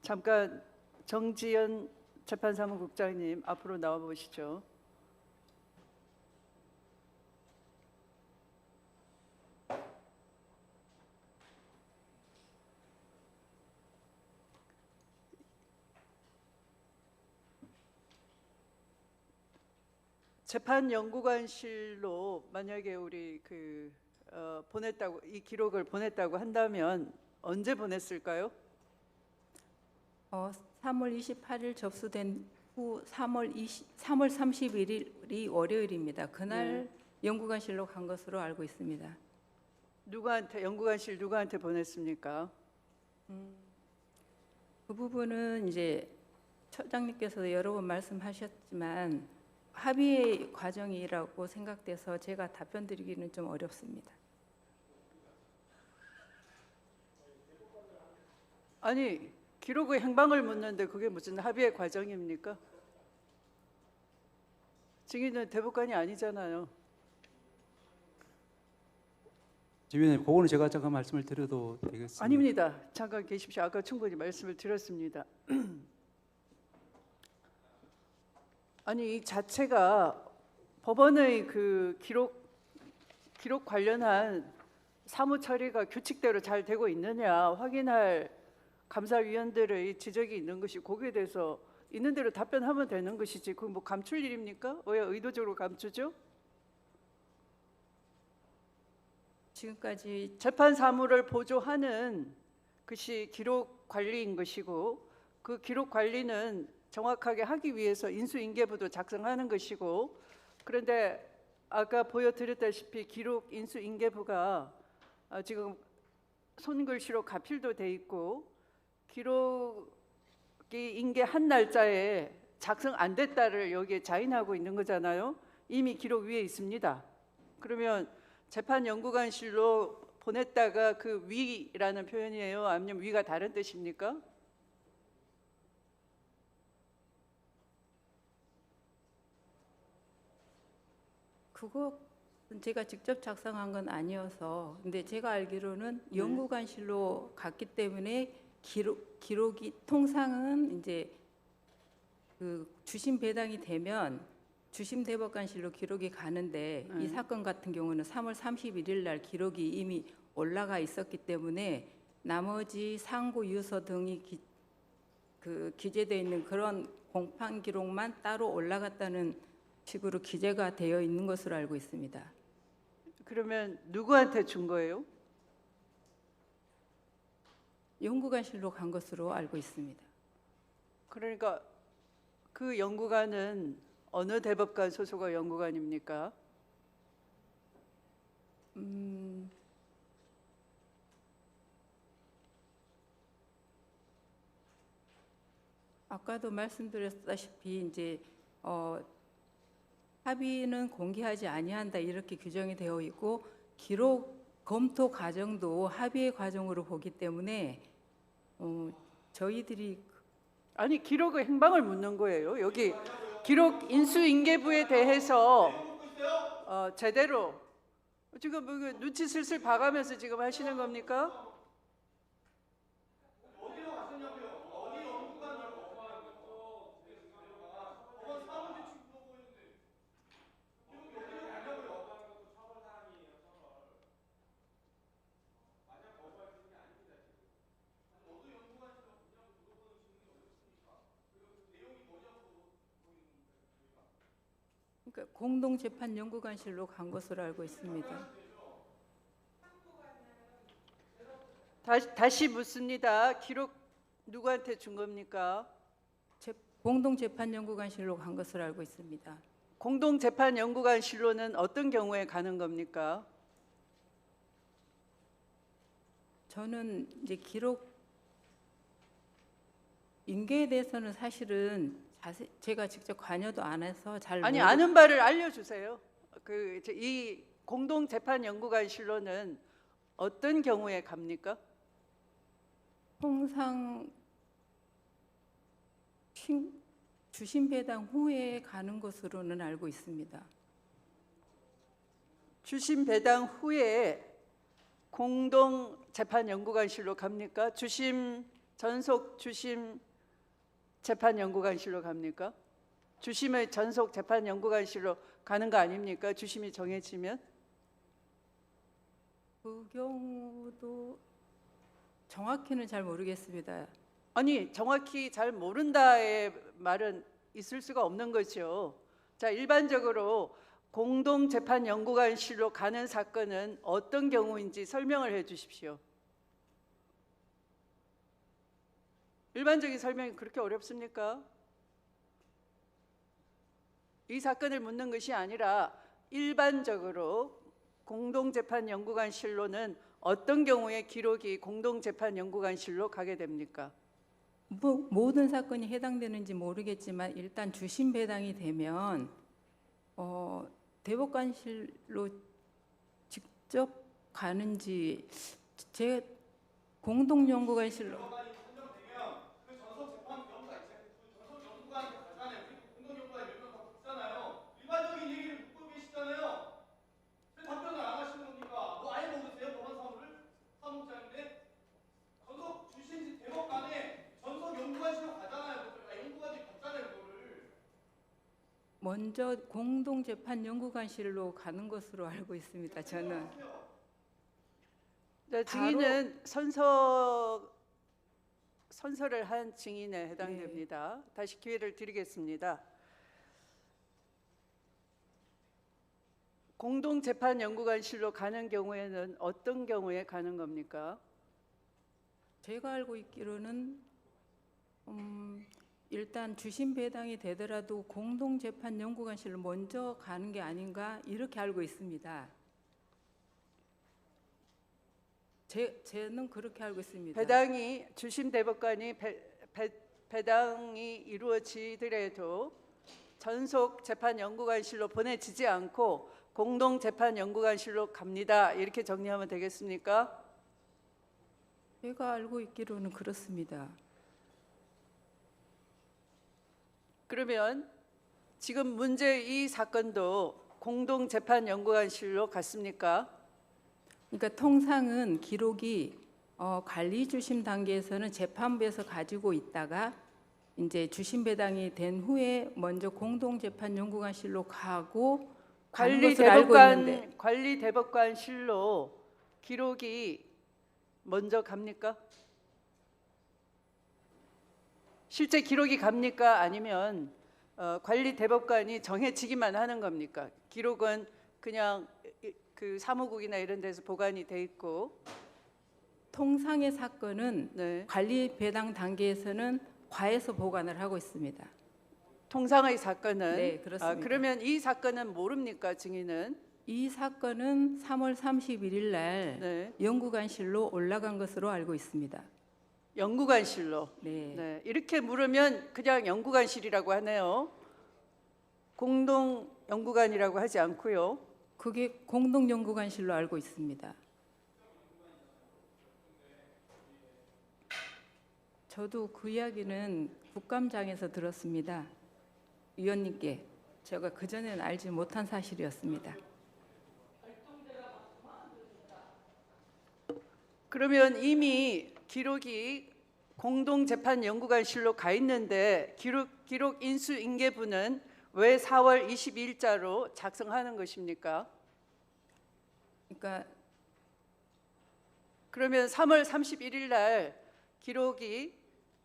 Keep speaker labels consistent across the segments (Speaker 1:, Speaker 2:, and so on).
Speaker 1: 잠깐 정지연 재판사무국장님 앞으로 나와 보시죠. 재판연구관실로 만약에 우리 보냈다고 이 기록을 보냈다고 한다면 언제 보냈을까요?
Speaker 2: 3월 28일 접수된 후 3월 31일이 월요일입니다. 그날 연구관실로 간 것으로 알고 있습니다.
Speaker 1: 누구한테 연구관실 누구한테 보냈습니까?
Speaker 2: 그 부분은 이제 처장님께서 여러 번 말씀하셨지만 합의의 과정이라고 생각돼서 제가 답변 드리기는 좀 어렵습니다.
Speaker 1: 아니 기록의 행방을 묻는데 그게 무슨 합의의 과정입니까? 증인은 대법관이 아니잖아요.
Speaker 3: 지휘관님, 그거는 제가 잠깐 말씀을 드려도 되겠습니까?
Speaker 1: 아닙니다. 잠깐 계십시오. 아까 충분히 말씀을 드렸습니다. 아니 이 자체가 법원의 그 기록 관련한 사무 처리가 규칙대로 잘 되고 있느냐 확인할 감사위원들의 지적이 있는 것이 거기에 대해서 있는 대로 답변하면 되는 것이지 그건 뭐 감출 일입니까? 왜 의도적으로 감추죠?
Speaker 2: 지금까지
Speaker 1: 재판 사무를 보조하는 것이 기록 관리인 것이고 그 기록 관리는 정확하게 하기 위해서 인수인계부도 작성하는 것이고 그런데 아까 보여드렸다시피 기록 인수인계부가 지금 손글씨로 가필도 돼 있고 기록이 인계한 날짜에 작성 안 됐다를 여기에 자인하고 있는 거잖아요. 이미 기록 위에 있습니다. 그러면 재판연구관실로 보냈다가 그 위라는 표현이에요? 아니면 위가 다른 뜻입니까?
Speaker 2: 그거 제가 직접 작성한 건 아니어서 근데 제가 알기로는 연구관실로 갔기 때문에 기록이 통상은 이제 그 주심 배당이 되면 주심 대법관실로 기록이 가는데 이 사건 같은 경우는 3월 31일 날 기록이 이미 올라가 있었기 때문에 나머지 상고 유서 등이 기재되어 있는 그런 공판 기록만 따로 올라갔다는 식으로 기재가 되어 있는 것으로 알고 있습니다.
Speaker 1: 그러면 누구한테 준 거예요?
Speaker 2: 연구관실로 간 것으로 알고 있습니다.
Speaker 1: 그러니까 그 연구관은 어느 대법관 소속의 연구관입니까?
Speaker 2: 아까도 말씀드렸다시피 이제 합의는 공개하지 아니한다 이렇게 규정이 되어 있고 기록 검토 과정도 합의의 과정으로 보기 때문에 저희들이
Speaker 1: 아니 기록의 행방을 묻는 거예요. 여기 기록 인수인계부에 대해서 제대로 지금 뭐 눈치 슬슬 봐가면서 지금 하시는 겁니까?
Speaker 2: 그러니까 공동재판연구관실로 간 것으로 알고 있습니다.
Speaker 1: 다시 묻습니다. 기록 누구한테 준 겁니까?
Speaker 2: 공동재판연구관실로 간 것으로 알고 있습니다.
Speaker 1: 공동재판연구관실로는 어떤 경우에 가는 겁니까?
Speaker 2: 저는 이제 기록 인계에 대해서는 사실은 제가 직접 관여도 안 해서 잘
Speaker 1: 아니 아는 바를 알려주세요. 이 공동재판연구관실로는 어떤 경우에 갑니까?
Speaker 2: 통상 주심 배당 후에 가는 것으로는 알고 있습니다.
Speaker 1: 주심 배당 후에 공동재판연구관실로 갑니까? 주심 전속 주심 재판연구관실로 갑니까? 주심의 전속 재판연구관실로 가는 거 아닙니까? 주심이 정해지면?
Speaker 2: 그 경우도 정확히는 잘 모르겠습니다.
Speaker 1: 아니, 정확히 잘 모른다의 말은 있을 수가 없는 거죠. 자, 일반적으로 공동재판연구관실로 가는 사건은 어떤 경우인지 설명을 해 주십시오. 일반적인 설명이 그렇게 어렵습니까? 이 사건을 묻는 것이 아니라 일반적으로 공동재판연구관실로는 어떤 경우에 기록이 공동재판연구관실로 가게 됩니까?
Speaker 2: 뭐 모든 사건이 해당되는지 모르겠지만 일단 주심 배당이 되면 대법관실로 직접 가는지 제 공동연구관실로 먼저 공동재판연구관실로 가는 것으로 알고 있습니다. 저는
Speaker 1: 네, 증인은 선서를 한 증인에 해당됩니다. 다시 기회를 드리겠습니다. 공동재판연구관실로 가는 경우에는 어떤 경우에 가는 겁니까?
Speaker 2: 제가 알고 있기로는 일단 주심 배당이 되더라도 공동재판연구관실로 먼저 가는 게 아닌가 이렇게 알고 있습니다. 저는 그렇게 알고 있습니다.
Speaker 1: 배당이 주심 대법관이 배당이 이루어지더라도 전속 재판연구관실로 보내지지 않고 공동재판연구관실로 갑니다. 이렇게 정리하면 되겠습니까?
Speaker 2: 제가 알고 있기로는 그렇습니다.
Speaker 1: 그러면 지금 문제 이 사건도 공동재판연구관실로 갔습니까?
Speaker 2: 그러니까 통상은 기록이 관리 주심 단계에서는 재판부에서 가지고 있다가 이제 주심 배당이 된 후에 먼저 공동재판연구관실로 가고 가는 것으로 알고 있는데
Speaker 1: 관리 대법관실로 기록이 먼저 갑니까? 실제 기록이 갑니까? 아니면 관리 대법관이 정해지기만 하는 겁니까? 기록은 그냥 그 사무국이나 이런 데서 보관이 돼 있고
Speaker 2: 통상의 사건은
Speaker 1: 네.
Speaker 2: 관리 배당 단계에서는 과에서 보관을 하고 있습니다.
Speaker 1: 통상의 사건은
Speaker 2: 네, 그렇습니다.
Speaker 1: 그러면 이 사건은 모릅니까? 증인은
Speaker 2: 이 사건은 3월 31일 날
Speaker 1: 네.
Speaker 2: 연구관실로 올라간 것으로 알고 있습니다.
Speaker 1: 연구관실로
Speaker 2: 네.
Speaker 1: 네, 이렇게 물으면 그냥 연구관실이라고 하네요. 공동 연구관이라고 하지 않고요.
Speaker 2: 그게 공동연구관실로 알고 있습니다. 저도 그 이야기는 국감장에서 들었습니다. 위원님께 제가 그전에는 알지 못한 사실이었습니다.
Speaker 1: 그러면 이미 기록이 공동재판연구관실로 가 있는데 기록 인수인계부는 왜 4월 22일자로 작성하는 것입니까?
Speaker 2: 그러니까
Speaker 1: 그러면 3월 31일 날 기록이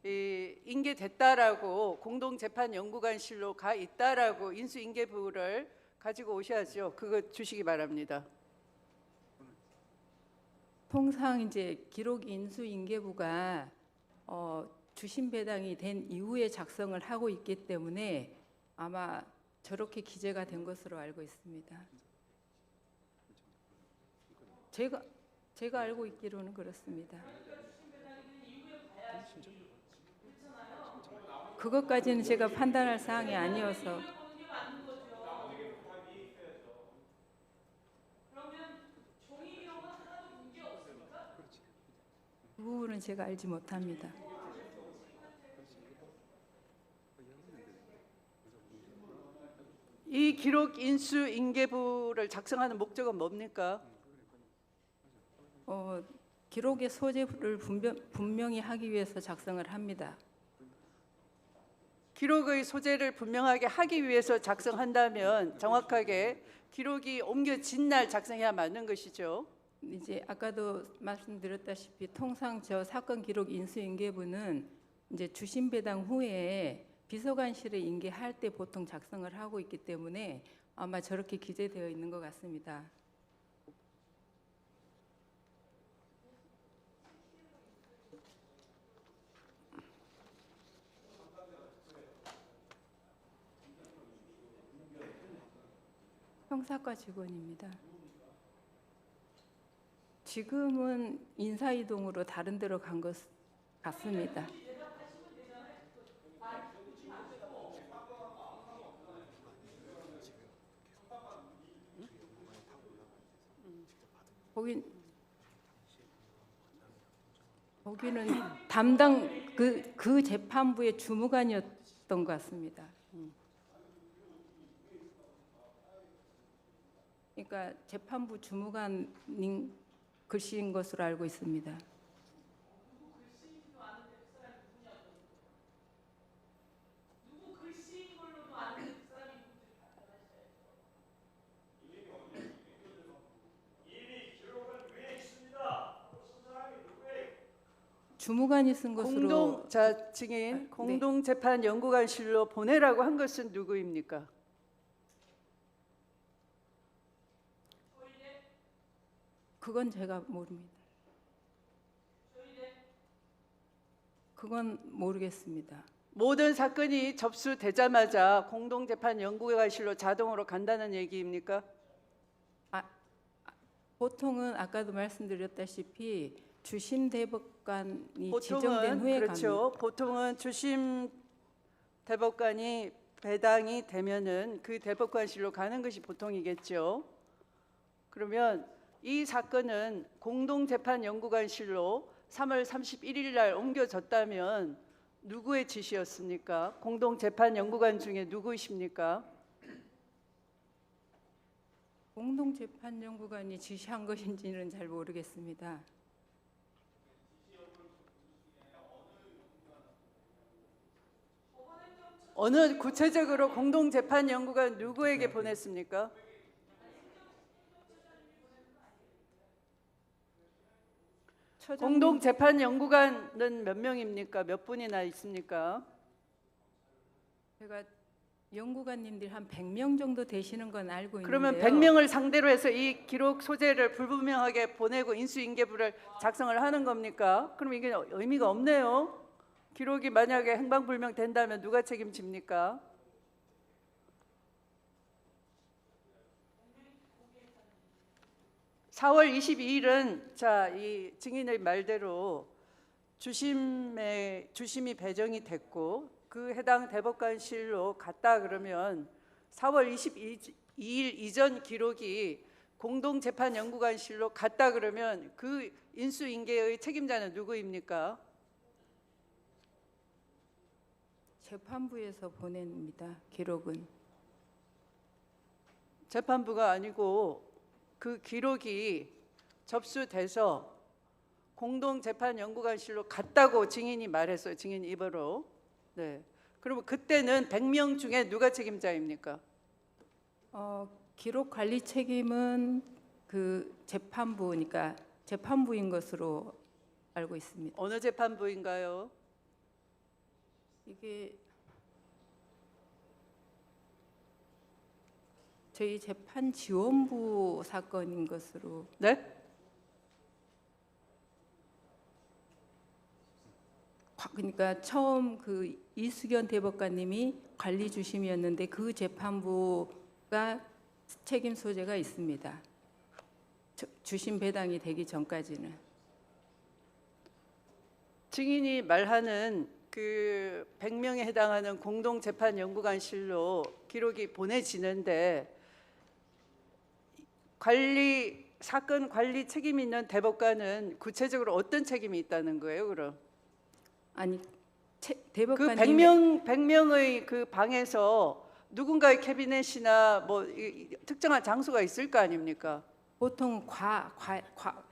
Speaker 1: 인계됐다라고 공동재판연구관실로 가 있다라고 인수인계부를 가지고 오셔야죠. 그거 주시기 바랍니다.
Speaker 2: 통상 이제 기록 인수인계부가 주심 배당이 된 이후에 작성을 하고 있기 때문에 아마 저렇게 기재가 된 것으로 알고 있습니다. 제가 알고 있기로는 그렇습니다. 그것까지는 제가 판단할 사항이 아니어서 그 부분은 제가 알지 못합니다.
Speaker 1: 이 기록 인수인계부를 작성하는 목적은 뭡니까?
Speaker 2: 기록의 소재를 분명히 하기 위해서 작성을 합니다.
Speaker 1: 기록의 소재를 분명하게 하기 위해서 작성한다면 정확하게 기록이 옮겨진 날 작성해야 맞는 것이죠.
Speaker 2: 이제 아까도 말씀드렸다시피 통상 저 사건 기록 인수인계부는 이제 주심 배당 후에 비서관실에 인계할 때 보통 작성을 하고 있기 때문에 아마 저렇게 기재되어 있는 것 같습니다. 형사과 직원입니다. 지금은 인사이동으로 다른 데로 간 것 같습니다. 거기는 담당 그 재판부의 주무관이었던 것 같습니다. 그러니까 재판부 주무관님 글씨인 것으로 알고 있습니다. 주무관이 쓴 것으로
Speaker 1: 증인
Speaker 2: 네.
Speaker 1: 공동재판연구관실로 보내라고 한 것은 누구입니까?
Speaker 2: 그건 제가 모릅니다. 그건 모르겠습니다.
Speaker 1: 모든 사건이 접수되자마자 공동재판연구관실로 자동으로 간다는 얘기입니까?
Speaker 2: 보통은 아까도 말씀드렸다시피 주심 대법관이 지정된
Speaker 1: 보통은
Speaker 2: 후에
Speaker 1: 그렇죠.
Speaker 2: 갑니다.
Speaker 1: 보통은 주심 대법관이 배당이 되면은 그 대법관실로 가는 것이 보통이겠죠. 그러면 이 사건은 공동재판연구관실로 3월 31일 날 옮겨졌다면 누구의 지시였습니까? 공동재판연구관 중에 누구이십니까?
Speaker 2: 공동재판연구관이 지시한 것인지는 잘 모르겠습니다.
Speaker 1: 어느 구체적으로 공동재판연구관 누구에게 보냈습니까? 공동재판연구관은 몇 명입니까? 몇 분이나 있습니까?
Speaker 2: 제가 연구관님들 한 100명 정도 되시는 건 알고
Speaker 1: 그러면
Speaker 2: 있는데요.
Speaker 1: 100명을 상대로 해서 이 기록 소재를 불분명하게 보내고 인수인계부를 작성을 하는 겁니까? 그럼 이게 의미가 없네요. 기록이 만약에 행방불명 된다면 누가 책임집니까? (4월 22일은) 자, 이 증인의 말대로 주심이 배정이 됐고 그 해당 대법관실로 갔다 그러면 4월 22일 이전 기록이 공동재판연구관실로 갔다 그러면 그 인수인계의 책임자는 누구입니까?
Speaker 2: 재판부에서 보냅니다. 기록은.
Speaker 1: 재판부가 아니고 그 기록이 접수돼서 공동재판연구관실로 갔다고 증인이 말했어요. 증인 입으로. 네. 그러면 그때는 100명 중에 누가 책임자입니까?
Speaker 2: 기록 관리 책임은 그 재판부니까 재판부인 것으로 알고 있습니다.
Speaker 1: 어느 재판부인가요?
Speaker 2: 이게 저희 재판지원부 사건인 것으로.
Speaker 1: 네?
Speaker 2: 그러니까 처음 그 이수견 대법관님이 관리 주심이었는데 그 재판부가 책임 소재가 있습니다. 주심 배당이 되기 전까지는.
Speaker 1: 증인이 말하는 그 100명에 해당하는 공동재판연구관실로 기록이 보내지는데 사건 관리 책임 있는 대법관은 구체적으로 어떤 책임이 있다는 거예요, 그럼?
Speaker 2: 아니
Speaker 1: 그
Speaker 2: 대법관님
Speaker 1: 100명의 그 방에서 누군가의 캐비넷이나 뭐 특정한 장소가 있을 거 아닙니까?
Speaker 2: 보통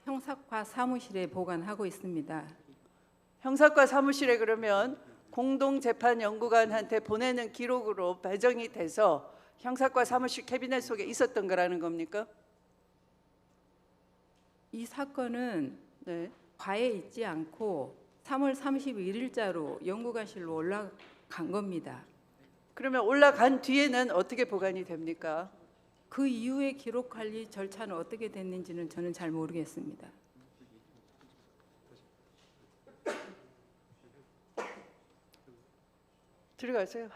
Speaker 2: 형사과 사무실에 보관하고 있습니다.
Speaker 1: 형사과 사무실에 그러면 공동재판연구관한테 보내는 기록으로 배정이 돼서 형사과 사무실 캐비넷 속에 있었던 거라는 겁니까?
Speaker 2: 이 사건은
Speaker 1: 네.
Speaker 2: 과에 있지 않고 3월 31일자로 연구관실로 올라간 겁니다.
Speaker 1: 그러면 올라간 뒤에는 어떻게 보관이 됩니까?
Speaker 2: 그 이후에 기록 관리 절차는 어떻게 됐는지는 저는 잘 모르겠습니다.
Speaker 1: 들어가세요.